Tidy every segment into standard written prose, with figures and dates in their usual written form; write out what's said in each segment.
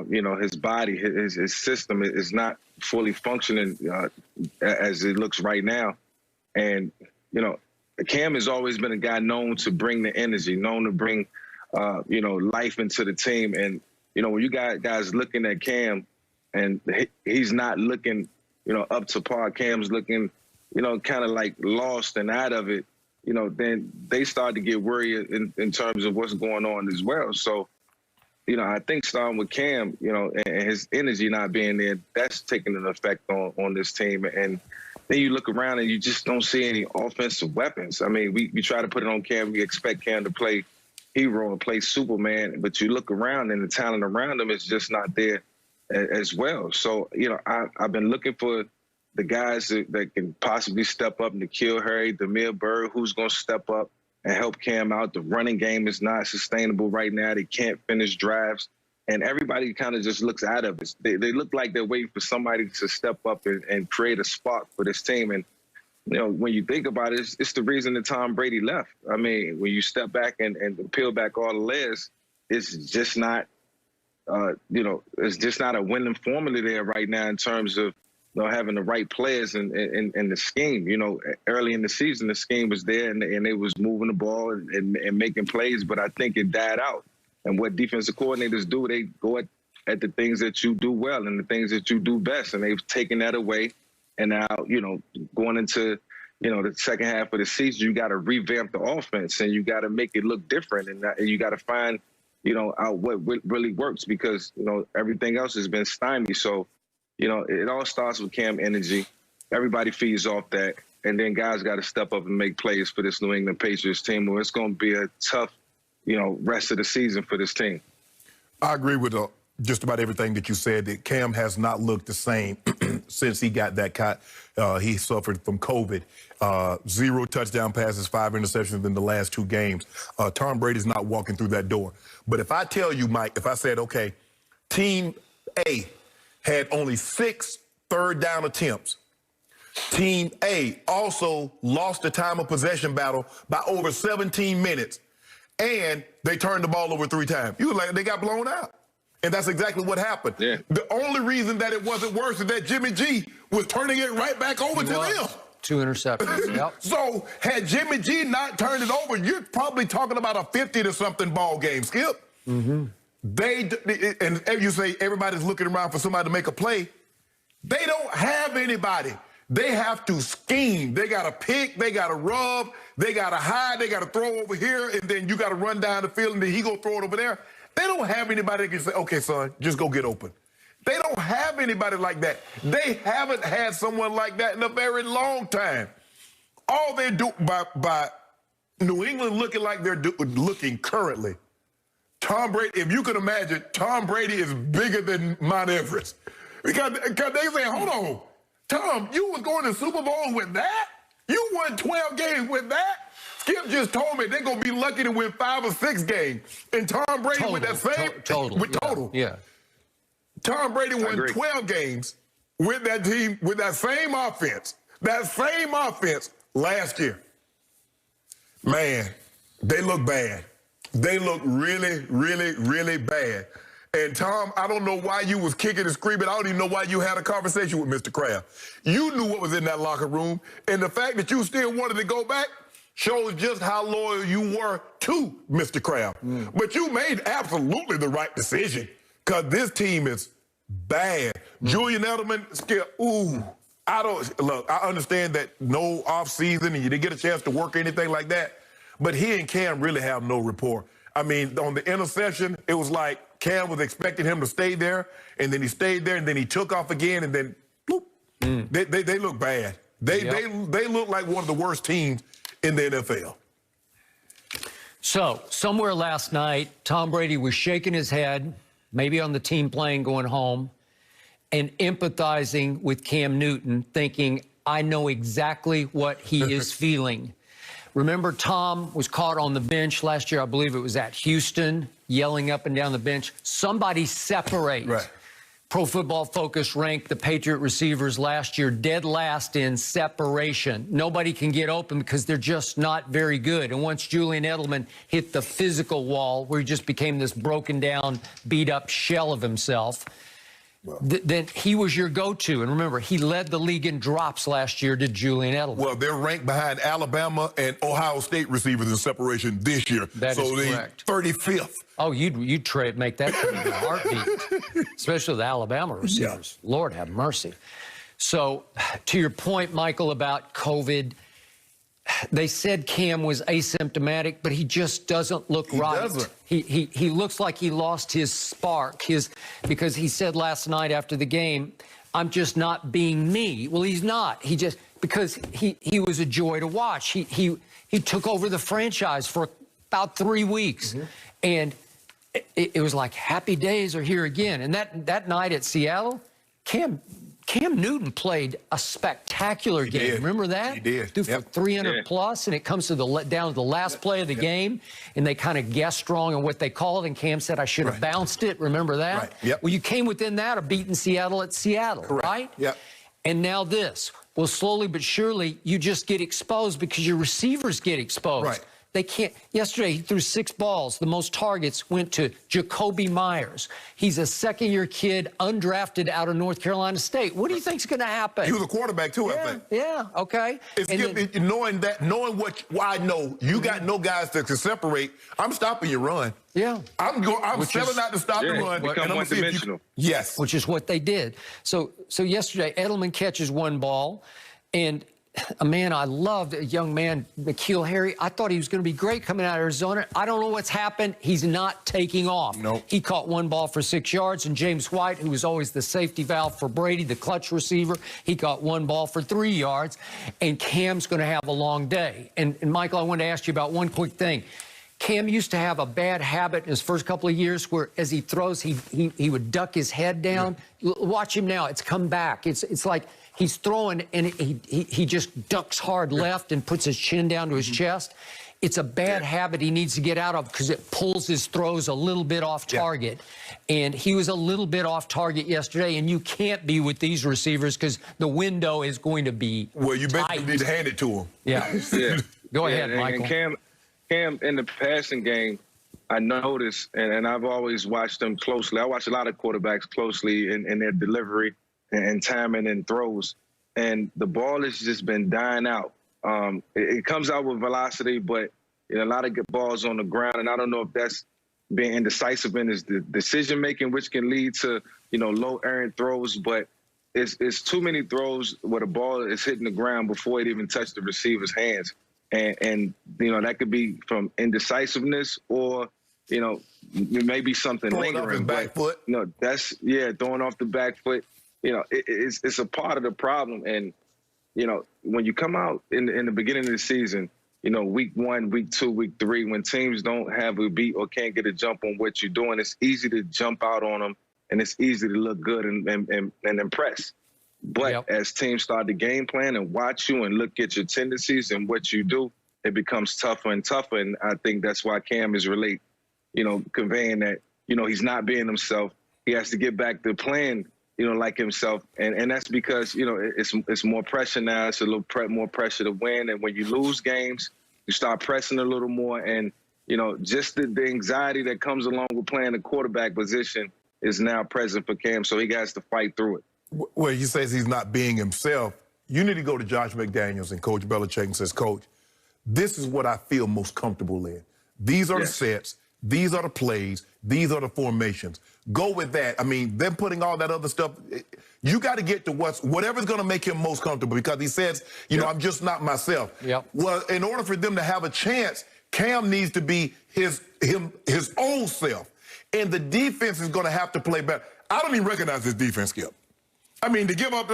you know, his body, his system is not fully functioning as it looks right now. And, you know, Cam has always been a guy known to bring the energy, known to bring, you know, life into the team. And, you know, when you got guys looking at Cam and he's not looking, you know, up to par, Cam's looking, you know, kind of like lost and out of it, you know, then they start to get worried in terms of what's going on as well. So, you know, I think starting with Cam, you know, and his energy not being there, that's taking an effect on this team. And then you look around and you just don't see any offensive weapons. I mean, we try to put it on Cam. We expect Cam to play hero and play Superman, but you look around and the talent around him is just not there as well. So, you know, I've been looking for the guys that can possibly step up. N'Keal Harry, Demir Bird, who's going to step up and help Cam out. The running game is not sustainable right now. They can't finish drives. And everybody kind of just looks out of it. They look like they're waiting for somebody to step up and create a spark for this team. And, you know, when you think about it, it's the reason that Tom Brady left. I mean, when you step back and peel back all the layers, it's just not, you know, it's just not a winning formula there right now in terms of, you know, having the right players and the scheme. You know, early in the season, the scheme was there and it was moving the ball and making plays, but I think it died out. And what defensive coordinators do, they go at the things that you do well and the things that you do best, and they've taken that away. And now, you know, going into, you know, the second half of the season, you got to revamp the offense and you got to make it look different, and you got to find, you know, out what really works, because, you know, everything else has been stymied. So, you know, it all starts with Cam energy. Everybody feeds off that. And then guys got to step up and make plays for this New England Patriots team, where it's going to be a tough, you know, rest of the season for this team. I agree with just about everything that you said, that Cam has not looked the same since he got that cut. He suffered from COVID. 0 touchdown passes, 5 interceptions in the last 2 games. Tom Brady's not walking through that door. But if I tell you, Mike, if I said, okay, Team A had only 6 third-down attempts. Team A also lost the time of possession battle by over 17 minutes, and they turned the ball over 3 times. You were like, they got blown out. And that's exactly what happened. Yeah. The only reason that it wasn't worse is that Jimmy G was turning it right back over to them. 2 interceptions, yep. So had Jimmy G not turned it over, you're probably talking about a 50-to-something ball game, Skip. Mm-hmm. And you say everybody's looking around for somebody to make a play. They don't have anybody. They have to scheme. They got to pick, they got to rub, they got to hide, they got to throw over here, and then you got to run down the field, and then he go throw it over there. They don't have anybody that can say, okay, son, just go get open. They don't have anybody like that. They haven't had someone like that in a very long time. All they do by New England looking like they're looking currently, Tom Brady, if you can imagine, Tom Brady is bigger than Mount Everest. Because they say, hold on, Tom, you was going to Super Bowl with that? You won 12 games with that? Skip just told me they're going to be lucky to win 5 or 6 games. And Tom Brady with that same... Total. Yeah. Tom Brady won 12 games with that team, with that same offense last year. Man, they look bad. They look really, really, really bad. And Tom, I don't know why you was kicking and screaming. I don't even know why you had a conversation with Mr. Kraft. You knew what was in that locker room. And the fact that you still wanted to go back shows just how loyal you were to Mr. Kraft. But you made absolutely the right decision, because this team is bad. Julian Edelman, Skip, I understand that no offseason and you didn't get a chance to work or anything like that, but he and Cam really have no rapport. I mean, on the interception, it was like Cam was expecting him to stay there, and then he stayed there, and then he took off again, and then, bloop. They look bad. They look like one of the worst teams in the NFL. So, somewhere last night, Tom Brady was shaking his head, maybe on the team plane going home, and empathizing with Cam Newton, thinking, I know exactly what he is feeling. Remember, Tom was caught on the bench last year, I believe it was at Houston, yelling up and down the bench, somebody separate. Right. Pro Football Focus ranked the Patriot receivers last year dead last in separation. Nobody can get open because they're just not very good. And once Julian Edelman hit the physical wall, where he just became this broken down, beat up shell of himself, then he was your go-to. And remember, he led the league in drops last year to Julian Edelman. Well, they're ranked behind Alabama and Ohio State receivers in separation this year. That so is correct. 35th. Oh, you'd make that in a heartbeat, especially the Alabama receivers. Yeah. Lord have mercy. So, to your point, Michael, about COVID, they said Cam was asymptomatic, but he just doesn't look right. Doesn't. He looks like he lost his spark, because he said last night after the game, "I'm just not being me." Well, he's not. Because he was a joy to watch. He took over the franchise for about 3 weeks, and it was like happy days are here again. And that night at Seattle, Cam Newton played a spectacular game. Did. Remember that? He did. Threw for 300 plus, and it comes to down to the last play of the game, and they kind of guessed wrong on what they called, and Cam said, "I should have bounced it." Remember that? Right. Yep. Well, you came within that of beating Seattle at Seattle, right? Yep. And now this. Well, slowly but surely, you just get exposed because your receivers get exposed. Right. They can't. Yesterday, he threw 6 balls. The most targets went to Jacoby Myers. He's a second-year kid, undrafted out of North Carolina State. What do you think's going to happen? He was a quarterback, too, I think. Yeah, okay. Knowing what I know, you got no guys that can separate. I'm stopping your run. Yeah. I'm selling out to stop the run. Become one-dimensional. Yes. Which is what they did. So yesterday, Edelman catches 1 ball, and a man I loved, a young man, N'Keal Harry, I thought he was going to be great coming out of Arizona. I don't know what's happened. He's not taking off. Nope. He caught 1 ball for 6 yards, and James White, who was always the safety valve for Brady, the clutch receiver, he caught 1 ball for 3 yards, and Cam's going to have a long day. And Michael, I wanted to ask you about one quick thing. Cam used to have a bad habit in his first couple of years where as he throws, he would duck his head down. Yeah. Watch him now. It's come back. It's like he's throwing and he just ducks hard left and puts his chin down to his chest. It's a bad habit he needs to get out of because it pulls his throws a little bit off target. And he was a little bit off target yesterday, and you can't be with these receivers because the window is going to be Well, you basically need to hand it to him. Yeah. Go ahead, Michael. And Cam, in the passing game, I noticed, and I've always watched them closely. I watch a lot of quarterbacks closely in their delivery and timing and throws. And the ball has just been dying out. It comes out with velocity, but a lot of good balls on the ground. And I don't know if that's being indecisive in his decision-making, which can lead to, low errant throws. But it's too many throws where the ball is hitting the ground before it even touched the receiver's hands. And that could be from indecisiveness or, maybe something throwing lingering. Off his back foot. That's, throwing off the back foot. It's a part of the problem. And, when you come out in the beginning of the season, week 1, week 2, week 3, when teams don't have a beat or can't get a jump on what you're doing, it's easy to jump out on them and it's easy to look good and impress. But as teams start to game plan and watch you and look at your tendencies and what you do, it becomes tougher and tougher. And I think that's why Cam is conveying that, he's not being himself. He has to get back to playing, like himself. And that's because, it's more pressure now. It's a little more pressure to win. And when you lose games, you start pressing a little more. And, just the anxiety that comes along with playing the quarterback position is now present for Cam. So he has to fight through it. Well, he says he's not being himself. You need to go to Josh McDaniels and Coach Belichick and says, Coach, this is what I feel most comfortable in. These are the sets. These are the plays. These are the formations. Go with that. I mean, them putting all that other stuff, you got to get to whatever's going to make him most comfortable because he says, I'm just not myself. Well, in order for them to have a chance, Cam needs to be his own self. And the defense is going to have to play better. I don't even recognize this defense, Skip. I mean, to give up,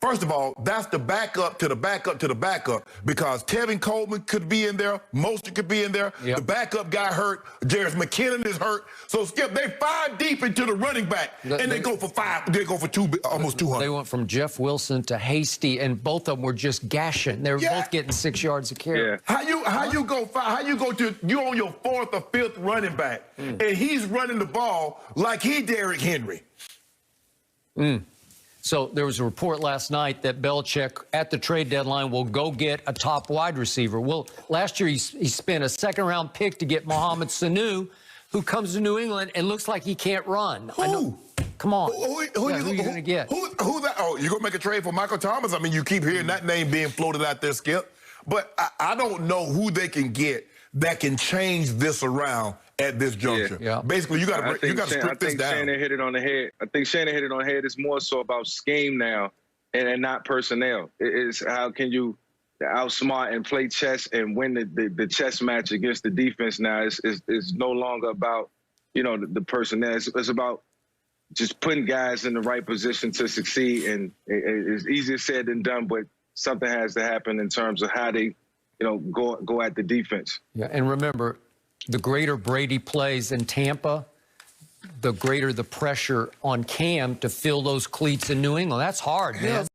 First of all, that's the backup to the backup to the backup, because Tevin Coleman could be in there, Mostert could be in there. Yep. The backup got hurt. Jarris McKinnon is hurt. So Skip, they 5 deep into the running back, and they go for 5. They go for almost 200. They went from Jeff Wilson to Hasty, and both of them were just gashing. They were both getting 6 yards a carry. Yeah. How you go to you on your 4th or 5th running back, and he's running the ball like he Derrick Henry. So there was a report last night that Belichick at the trade deadline will go get a top wide receiver. Well, last year he spent a 2nd-round pick to get Mohamed Sanu, who comes to New England and looks like he can't run. Who? Come on. Who you going to get? Who that? Oh, you going to make a trade for Michael Thomas? I mean, you keep hearing that name being floated out there, Skip. But I don't know who they can get that can change this around at this juncture. Yeah. Basically, you got to strip this down. Shannon hit it on the head. I think Shannon hit it on the head. It's more so about scheme now and not personnel. It's how can you outsmart and play chess and win the chess match against the defense now. It's no longer about, the personnel. It's about just putting guys in the right position to succeed. And it's easier said than done, but something has to happen in terms of how they, go at the defense. Yeah, and remember, the greater Brady plays in Tampa, the greater the pressure on Cam to fill those cleats in New England. That's hard, man.